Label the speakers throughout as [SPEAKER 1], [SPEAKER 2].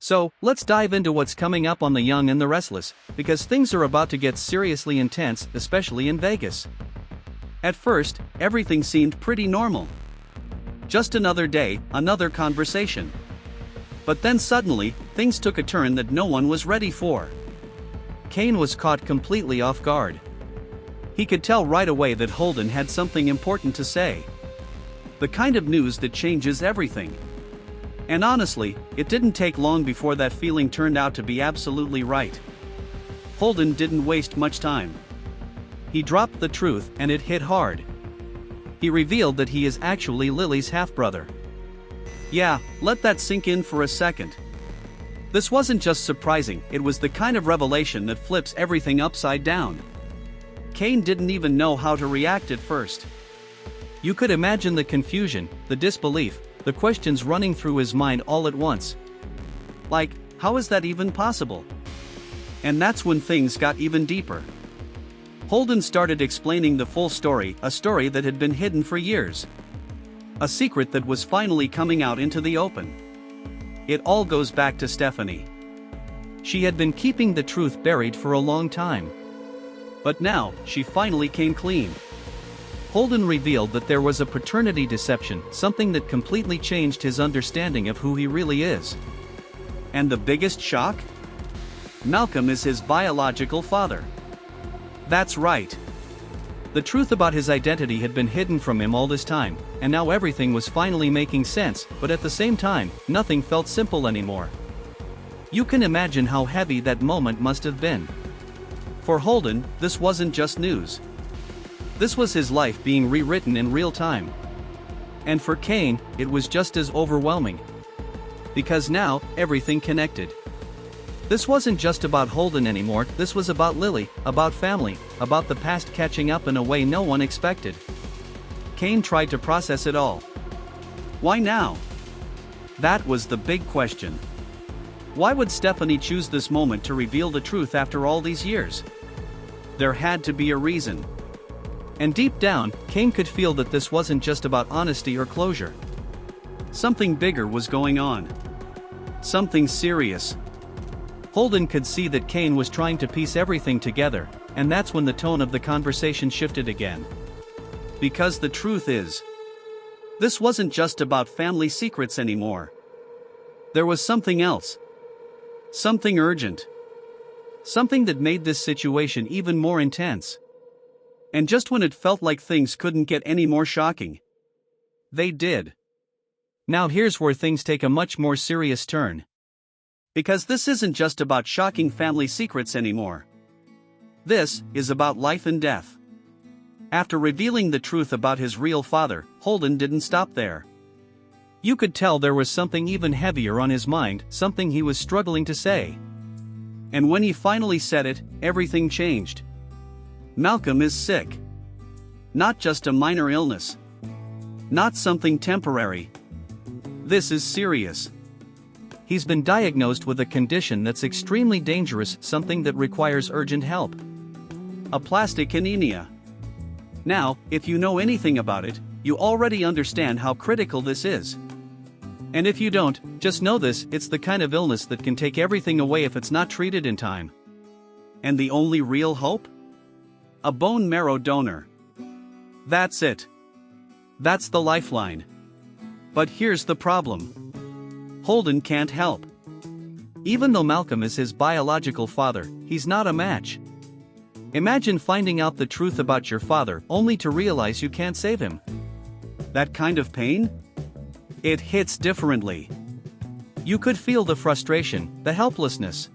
[SPEAKER 1] So, let's dive into what's coming up on The Young and the Restless, because things are about to get seriously intense, especially in Vegas. At first, everything seemed pretty normal. Just another day, another conversation. But then suddenly, things took a turn that no one was ready for. Kane was caught completely off guard. He could tell right away that Holden had something important to say. The kind of news that changes everything. And honestly, it didn't take long before that feeling turned out to be absolutely right. Holden didn't waste much time. He dropped the truth, and it hit hard. He revealed that he is actually Lily's half-brother. Yeah, let that sink in for a second. This wasn't just surprising, it was the kind of revelation that flips everything upside down. Kane didn't even know how to react at first. You could imagine the confusion, the disbelief, the questions running through his mind all at once. Like, how is that even possible? And that's when things got even deeper. Holden started explaining the full story, a story that had been hidden for years. A secret that was finally coming out into the open. It all goes back to Stephanie. She had been keeping the truth buried for a long time. But now, she finally came clean. Holden revealed that there was a paternity deception, something that completely changed his understanding of who he really is. And the biggest shock? Malcolm is his biological father. That's right. The truth about his identity had been hidden from him all this time, and now everything was finally making sense, but at the same time, nothing felt simple anymore. You can imagine how heavy that moment must have been. For Holden, this wasn't just news. This was his life being rewritten in real time. And for Kane, it was just as overwhelming. Because now, everything connected. This wasn't just about Holden anymore, this was about Lily, about family, about the past catching up in a way no one expected. Kane tried to process it all. Why now? That was the big question. Why would Stephanie choose this moment to reveal the truth after all these years? There had to be a reason. And deep down, Kane could feel that this wasn't just about honesty or closure. Something bigger was going on. Something serious. Holden could see that Kane was trying to piece everything together, and that's when the tone of the conversation shifted again. Because the truth is, this wasn't just about family secrets anymore. There was something else. Something urgent. Something that made this situation even more intense. And just when it felt like things couldn't get any more shocking, they did. Now here's where things take a much more serious turn. Because this isn't just about shocking family secrets anymore. This is about life and death. After revealing the truth about his real father, Holden didn't stop there. You could tell there was something even heavier on his mind, something he was struggling to say. And when he finally said it, everything changed. Malcolm is sick. Not just a minor illness. Not something temporary. This is serious. He's been diagnosed with a condition that's extremely dangerous, something that requires urgent help. Aplastic anemia. Now, if you know anything about it, you already understand how critical this is. And if you don't, just know this, it's the kind of illness that can take everything away if it's not treated in time. And the only real hope? A bone marrow donor. That's it. That's the lifeline. But here's the problem. Holden can't help. Even though Malcolm is his biological father, he's not a match. Imagine finding out the truth about your father only to realize you can't save him. That kind of pain? It hits differently. You could feel the frustration, the helplessness.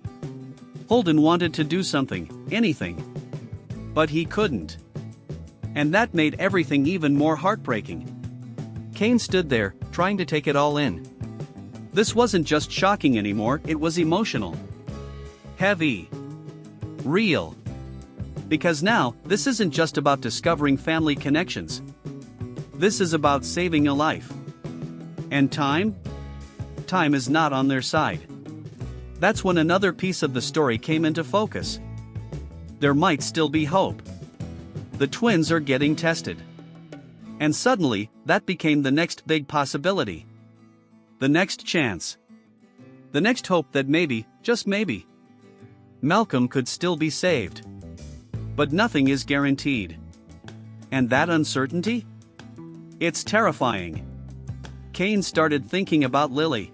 [SPEAKER 1] Holden wanted to do something, anything. But he couldn't. And that made everything even more heartbreaking. Kane stood there, trying to take it all in. This wasn't just shocking anymore, it was emotional. Heavy. Real. Because now, this isn't just about discovering family connections. This is about saving a life. And time? Time is not on their side. That's when another piece of the story came into focus. There might still be hope. The twins are getting tested. And suddenly, that became the next big possibility. The next chance. The next hope that maybe, just maybe, Malcolm could still be saved. But nothing is guaranteed. And that uncertainty? It's terrifying. Kane started thinking about Lily.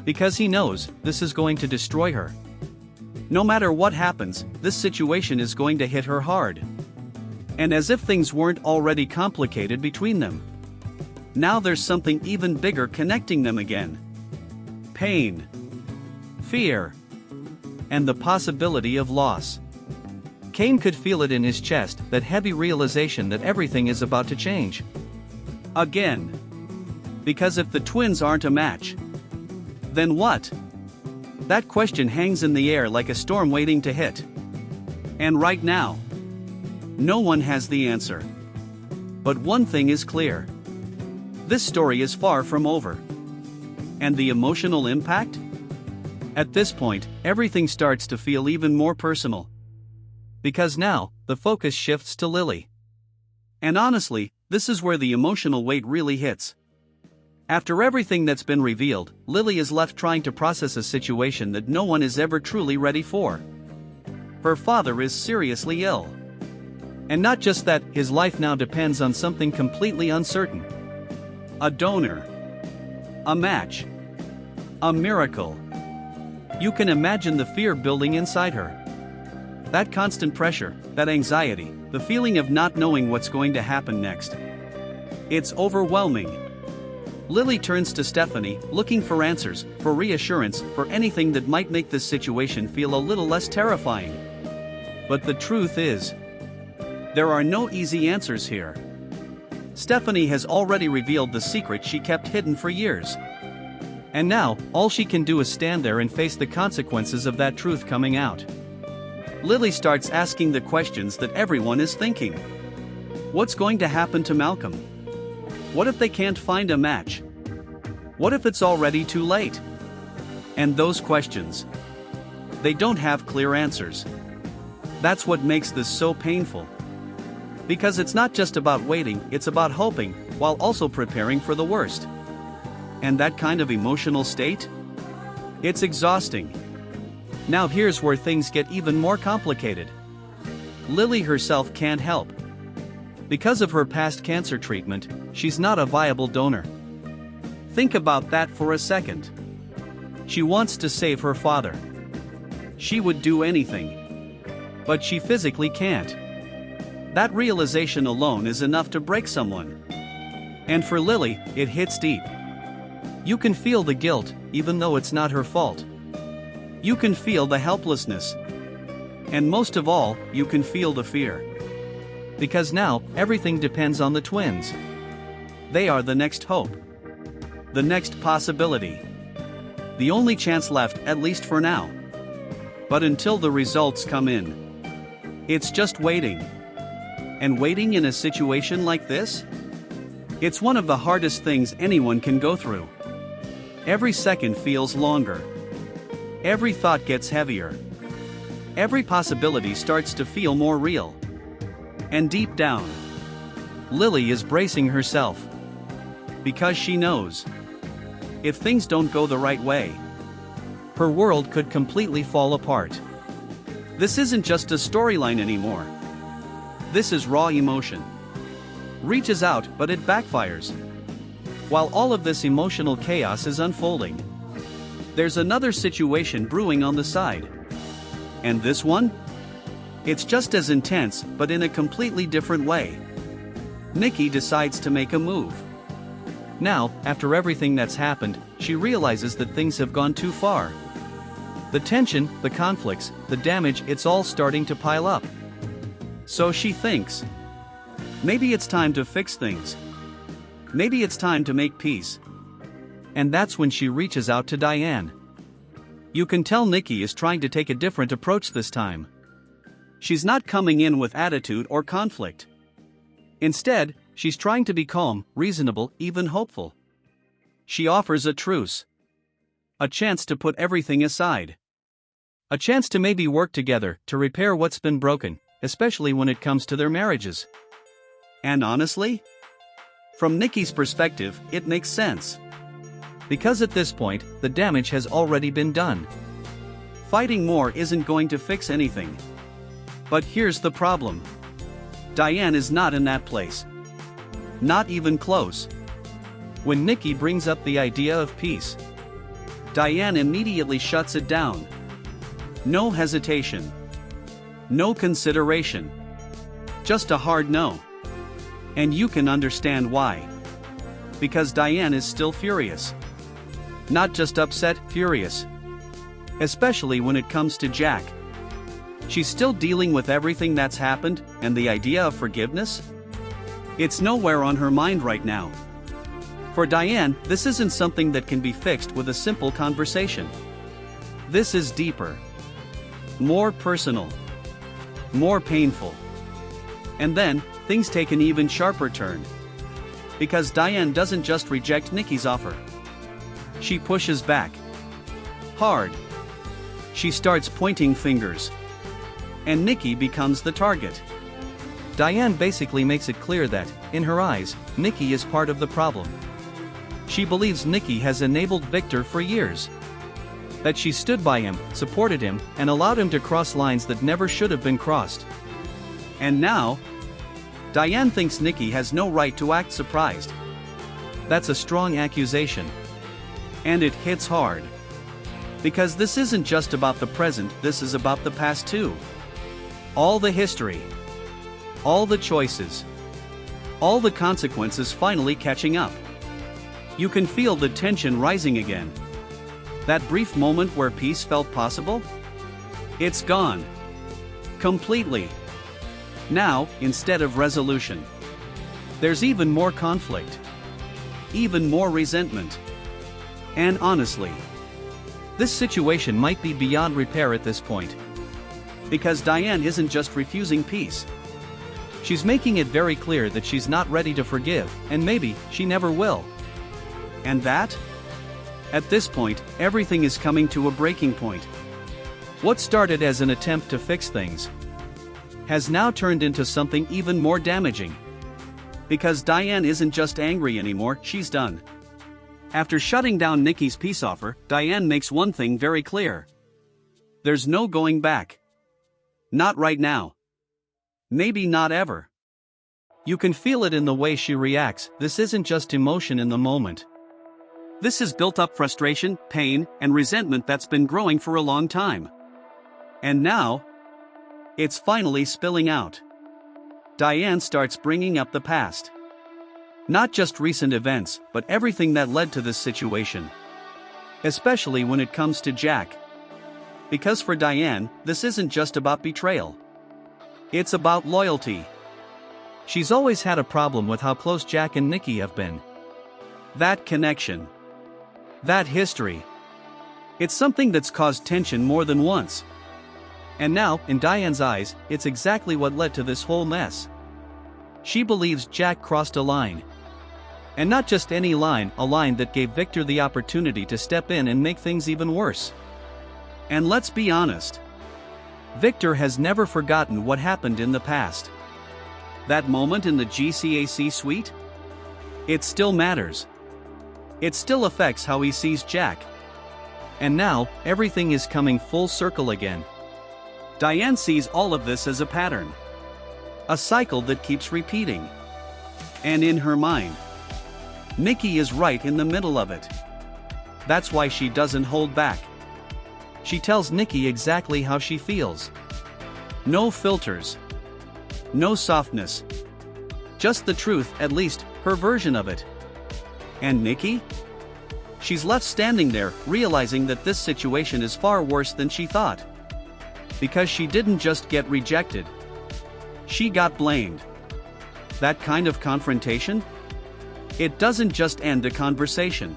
[SPEAKER 1] Because he knows this is going to destroy her. No matter what happens, this situation is going to hit her hard. And as if things weren't already complicated between them, now there's something even bigger connecting them again. Pain, fear, and the possibility of loss. Kane could feel it in his chest, that heavy realization that everything is about to change. Again. Because if the twins aren't a match, then what? That question hangs in the air like a storm waiting to hit. And right now, no one has the answer. But one thing is clear. This story is far from over. And the emotional impact? At this point, everything starts to feel even more personal. Because now, the focus shifts to Lily. And honestly, this is where the emotional weight really hits. After everything that's been revealed, Lily is left trying to process a situation that no one is ever truly ready for. Her father is seriously ill. And not just that, his life now depends on something completely uncertain. A donor. A match. A miracle. You can imagine the fear building inside her. That constant pressure, that anxiety, the feeling of not knowing what's going to happen next. It's overwhelming. Lily turns to Stephanie, looking for answers, for reassurance, for anything that might make this situation feel a little less terrifying. But the truth is, there are no easy answers here. Stephanie has already revealed the secret she kept hidden for years. And now, all she can do is stand there and face the consequences of that truth coming out. Lily starts asking the questions that everyone is thinking. What's going to happen to Malcolm? What if they can't find a match? What if it's already too late? And those questions, they don't have clear answers. That's what makes this so painful. Because it's not just about waiting, it's about hoping, while also preparing for the worst. And that kind of emotional state? It's exhausting. Now here's where things get even more complicated. Lily herself can't help. Because of her past cancer treatment, she's not a viable donor. Think about that for a second. She wants to save her father. She would do anything. But she physically can't. That realization alone is enough to break someone. And for Lily, it hits deep. You can feel the guilt, even though it's not her fault. You can feel the helplessness. And most of all, you can feel the fear. Because now, everything depends on the twins. They are the next hope. The next possibility. The only chance left, at least for now. But until the results come in, it's just waiting. And waiting in a situation like this? It's one of the hardest things anyone can go through. Every second feels longer. Every thought gets heavier. Every possibility starts to feel more real. And deep down, Lily is bracing herself. Because she knows, if things don't go the right way, her world could completely fall apart. This isn't just a storyline anymore. This is raw emotion. Reaches out, but it backfires. While all of this emotional chaos is unfolding, there's another situation brewing on the side. And this one? It's just as intense, but in a completely different way. Nikki decides to make a move. Now, after everything that's happened, she realizes that things have gone too far. The tension, the conflicts, the damage, it's all starting to pile up. So she thinks, maybe it's time to fix things. Maybe it's time to make peace. And that's when she reaches out to Diane. You can tell Nikki is trying to take a different approach this time. She's not coming in with attitude or conflict. Instead, she's trying to be calm, reasonable, even hopeful. She offers a truce. A chance to put everything aside. A chance to maybe work together to repair what's been broken, especially when it comes to their marriages. And honestly, from Nikki's perspective, it makes sense. Because at this point, the damage has already been done. Fighting more isn't going to fix anything. But here's the problem. Diane is not in that place. Not even close. When Nikki brings up the idea of peace, Diane immediately shuts it down. No hesitation. No consideration. Just a hard no. And you can understand why. Because Diane is still furious. Not just upset, furious. Especially when it comes to Jack. She's still dealing with everything that's happened, and the idea of forgiveness? It's nowhere on her mind right now. For Diane, this isn't something that can be fixed with a simple conversation. This is deeper. More personal. More painful. And then, things take an even sharper turn. Because Diane doesn't just reject Nikki's offer. She pushes back. Hard. She starts pointing fingers. And Nikki becomes the target. Diane basically makes it clear that, in her eyes, Nikki is part of the problem. She believes Nikki has enabled Victor for years. That she stood by him, supported him, and allowed him to cross lines that never should have been crossed. And now, Diane thinks Nikki has no right to act surprised. That's a strong accusation. And it hits hard. Because this isn't just about the present, this is about the past too. All the history. All the choices. All the consequences finally catching up. You can feel the tension rising again. That brief moment where peace felt possible? It's gone. Completely. Now, instead of resolution, there's even more conflict. Even more resentment. And honestly, this situation might be beyond repair at this point. Because Diane isn't just refusing peace. She's making it very clear that she's not ready to forgive, and maybe she never will. And that? At this point, everything is coming to a breaking point. What started as an attempt to fix things has now turned into something even more damaging. Because Diane isn't just angry anymore, she's done. After shutting down Nikki's peace offer, Diane makes one thing very clear. There's no going back. Not right now. Maybe not ever. You can feel it in the way she reacts. This isn't just emotion in the moment. This is built-up frustration, pain, and resentment that's been growing for a long time. And now, it's finally spilling out. Diane starts bringing up the past. Not just recent events, but everything that led to this situation. Especially when it comes to Jack. Because for Diane, this isn't just about betrayal. It's about loyalty. She's always had a problem with how close Jack and Nikki have been. That connection. That history. It's something that's caused tension more than once. And now, in Diane's eyes, it's exactly what led to this whole mess. She believes Jack crossed a line. And not just any line, a line that gave Victor the opportunity to step in and make things even worse. And let's be honest. Victor has never forgotten what happened in the past. That moment in the GCAC suite? It still matters. It still affects how he sees Jack. And now, everything is coming full circle again. Diane sees all of this as a pattern. A cycle that keeps repeating. And in her mind, Nikki is right in the middle of it. That's why she doesn't hold back. She tells Nikki exactly how she feels. No filters. No softness. Just the truth, at least, her version of it. And Nikki? She's left standing there, realizing that this situation is far worse than she thought. Because she didn't just get rejected. She got blamed. That kind of confrontation? It doesn't just end a conversation.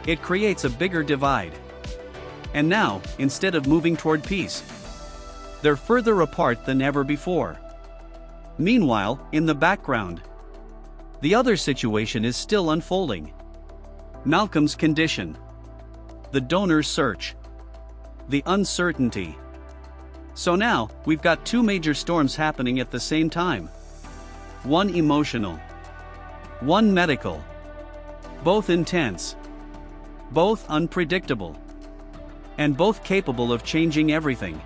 [SPEAKER 1] It creates a bigger divide. And now, instead of moving toward peace, they're further apart than ever before. Meanwhile, in the background, the other situation is still unfolding. Malcolm's condition. The donor's search. The uncertainty. So now, we've got two major storms happening at the same time. One emotional. One medical. Both intense. both unpredictable, and both capable of changing everything.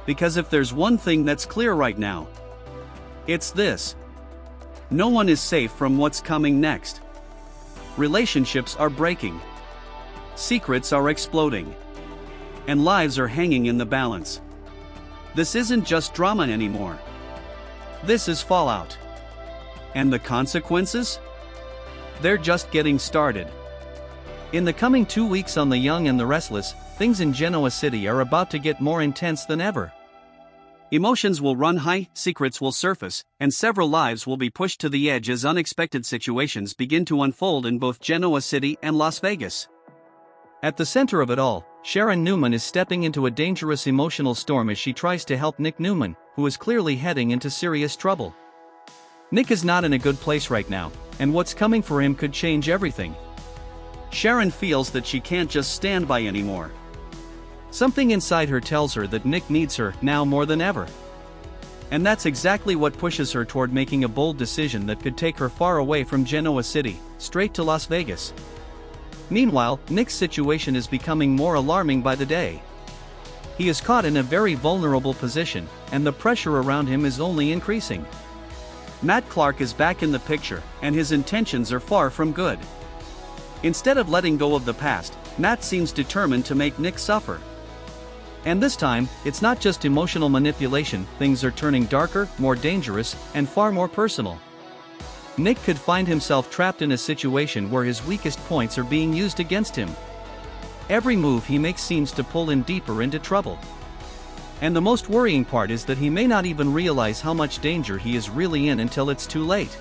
[SPEAKER 1] Because if there's one thing that's clear right now, it's this: no one is safe from what's coming next. Relationships are breaking, secrets are exploding, and lives are hanging in the balance. This isn't just drama anymore. This is fallout. And the consequences? They're just getting started. In the coming 2 weeks on The Young and the Restless, things in Genoa City are about to get more intense than ever. Emotions will run high, secrets will surface, and several lives will be pushed to the edge as unexpected situations begin to unfold in both Genoa City and Las Vegas. At the center of it all, Sharon Newman is stepping into a dangerous emotional storm as she tries to help Nick Newman, who is clearly heading into serious trouble. Nick is not in a good place right now, and what's coming for him could change everything. Sharon feels that she can't just stand by anymore. Something inside her tells her that Nick needs her now more than ever. And that's exactly what pushes her toward making a bold decision that could take her far away from Genoa City, straight to Las Vegas. Meanwhile, Nick's situation is becoming more alarming by the day. He is caught in a very vulnerable position, and the pressure around him is only increasing. Matt Clark is back in the picture, and his intentions are far from good. Instead of letting go of the past, Matt seems determined to make Nick suffer. And this time, it's not just emotional manipulation, things are turning darker, more dangerous, and far more personal. Nick could find himself trapped in a situation where his weakest points are being used against him. Every move he makes seems to pull him deeper into trouble. And the most worrying part is that he may not even realize how much danger he is really in until it's too late.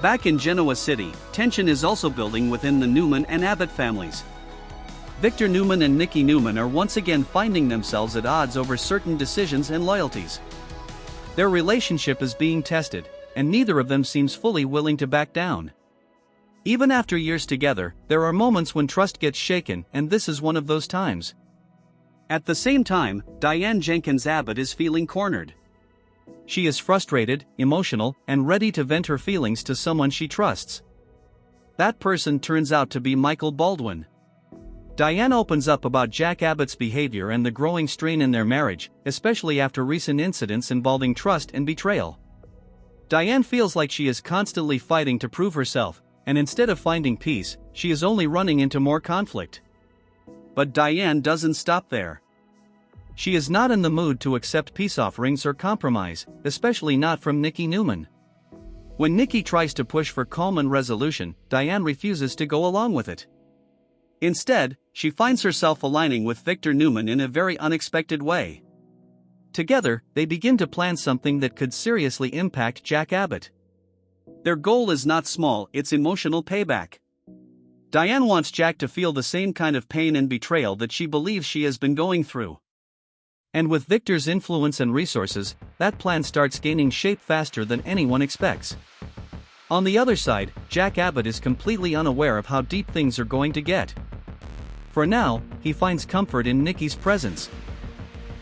[SPEAKER 1] Back in Genoa City, tension is also building within the Newman and Abbott families. Victor Newman and Nikki Newman are once again finding themselves at odds over certain decisions and loyalties. Their relationship is being tested, and neither of them seems fully willing to back down. Even after years together, there are moments when trust gets shaken, and this is one of those times. At the same time, Diane Jenkins Abbott is feeling cornered. She is frustrated, emotional, and ready to vent her feelings to someone she trusts. That person turns out to be Michael Baldwin. Diane opens up about Jack Abbott's behavior and the growing strain in their marriage, especially after recent incidents involving trust and betrayal. Diane feels like she is constantly fighting to prove herself, and instead of finding peace, she is only running into more conflict. But Diane doesn't stop there. She is not in the mood to accept peace offerings or compromise, especially not from Nikki Newman. When Nikki tries to push for calm and resolution, Diane refuses to go along with it. Instead, she finds herself aligning with Victor Newman in a very unexpected way. Together, they begin to plan something that could seriously impact Jack Abbott. Their goal is not small, it's emotional payback. Diane wants Jack to feel the same kind of pain and betrayal that she believes she has been going through. And with Victor's influence and resources, that plan starts gaining shape faster than anyone expects. On the other side, Jack Abbott is completely unaware of how deep things are going to get. For now, he finds comfort in Nikki's presence.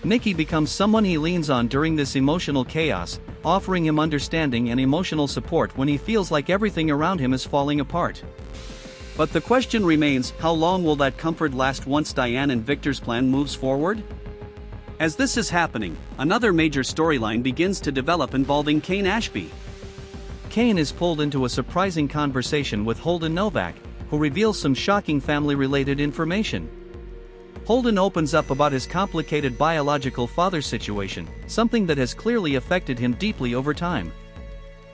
[SPEAKER 1] Nikki becomes someone he leans on during this emotional chaos, offering him understanding and emotional support when he feels like everything around him is falling apart. But the question remains, how long will that comfort last once Diane and Victor's plan moves forward? As this is happening, another major storyline begins to develop involving Kane Ashby. Kane is pulled into a surprising conversation with Holden Novak, who reveals some shocking family-related information. Holden opens up about his complicated biological father situation, something that has clearly affected him deeply over time.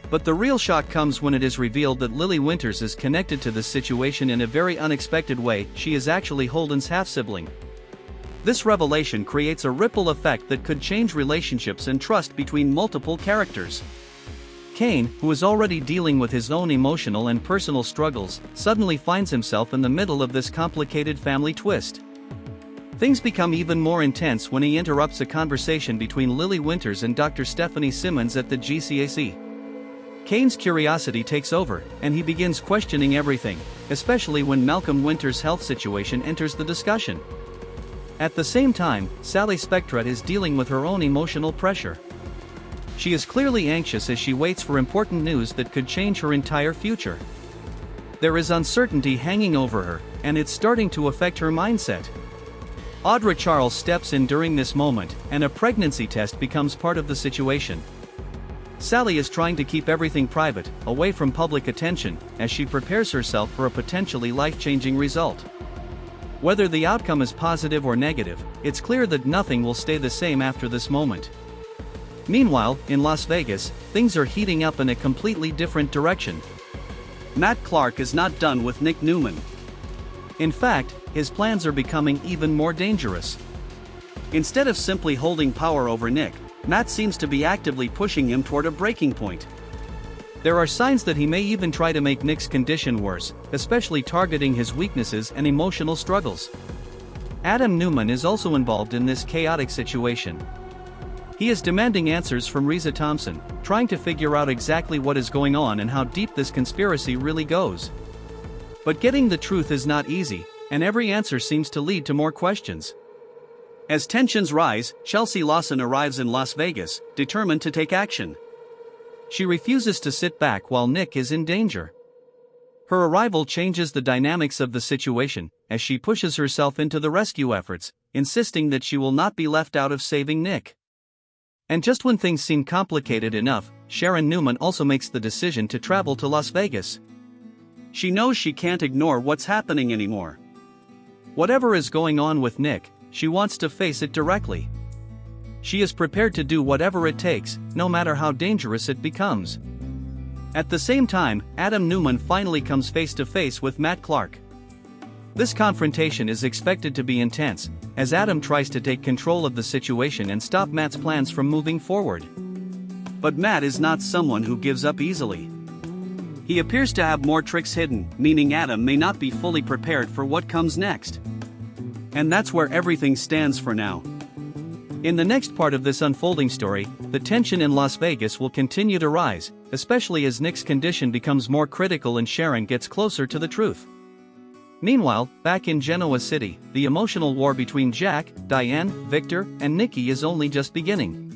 [SPEAKER 1] But the real shock comes when it is revealed that Lily Winters is connected to this situation in a very unexpected way. She is actually Holden's half-sibling. This revelation creates a ripple effect that could change relationships and trust between multiple characters. Kane, who is already dealing with his own emotional and personal struggles, suddenly finds himself in the middle of this complicated family twist. Things become even more intense when he interrupts a conversation between Lily Winters and Dr. Stephanie Simmons at the GCAC. Kane's curiosity takes over, and he begins questioning everything, especially when Malcolm Winters' health situation enters the discussion. At the same time, Sally Spectret is dealing with her own emotional pressure. She is clearly anxious as she waits for important news that could change her entire future. There is uncertainty hanging over her, and it's starting to affect her mindset. Audra Charles steps in during this moment, and a pregnancy test becomes part of the situation. Sally is trying to keep everything private, away from public attention, as she prepares herself for a potentially life-changing result. Whether the outcome is positive or negative, it's clear that nothing will stay the same after this moment. Meanwhile, in Las Vegas, things are heating up in a completely different direction. Matt Clark is not done with Nick Newman. In fact, his plans are becoming even more dangerous. Instead of simply holding power over Nick, Matt seems to be actively pushing him toward a breaking point. There are signs that he may even try to make Nick's condition worse, especially targeting his weaknesses and emotional struggles. Adam Newman is also involved in this chaotic situation. He is demanding answers from Risa Thompson, trying to figure out exactly what is going on and how deep this conspiracy really goes. But getting the truth is not easy, and every answer seems to lead to more questions. As tensions rise, Chelsea Lawson arrives in Las Vegas, determined to take action. She refuses to sit back while Nick is in danger. Her arrival changes the dynamics of the situation, as she pushes herself into the rescue efforts, insisting that she will not be left out of saving Nick. And just when things seem complicated enough, Sharon Newman also makes the decision to travel to Las Vegas. She knows she can't ignore what's happening anymore. Whatever is going on with Nick, she wants to face it directly. She is prepared to do whatever it takes, no matter how dangerous it becomes. At the same time, Adam Newman finally comes face to face with Matt Clark. This confrontation is expected to be intense, as Adam tries to take control of the situation and stop Matt's plans from moving forward. But Matt is not someone who gives up easily. He appears to have more tricks hidden, meaning Adam may not be fully prepared for what comes next. And that's where everything stands for now. In the next part of this unfolding story, the tension in Las Vegas will continue to rise, especially as Nick's condition becomes more critical and Sharon gets closer to the truth. Meanwhile, back in Genoa City, the emotional war between Jack, Diane, Victor, and Nikki is only just beginning.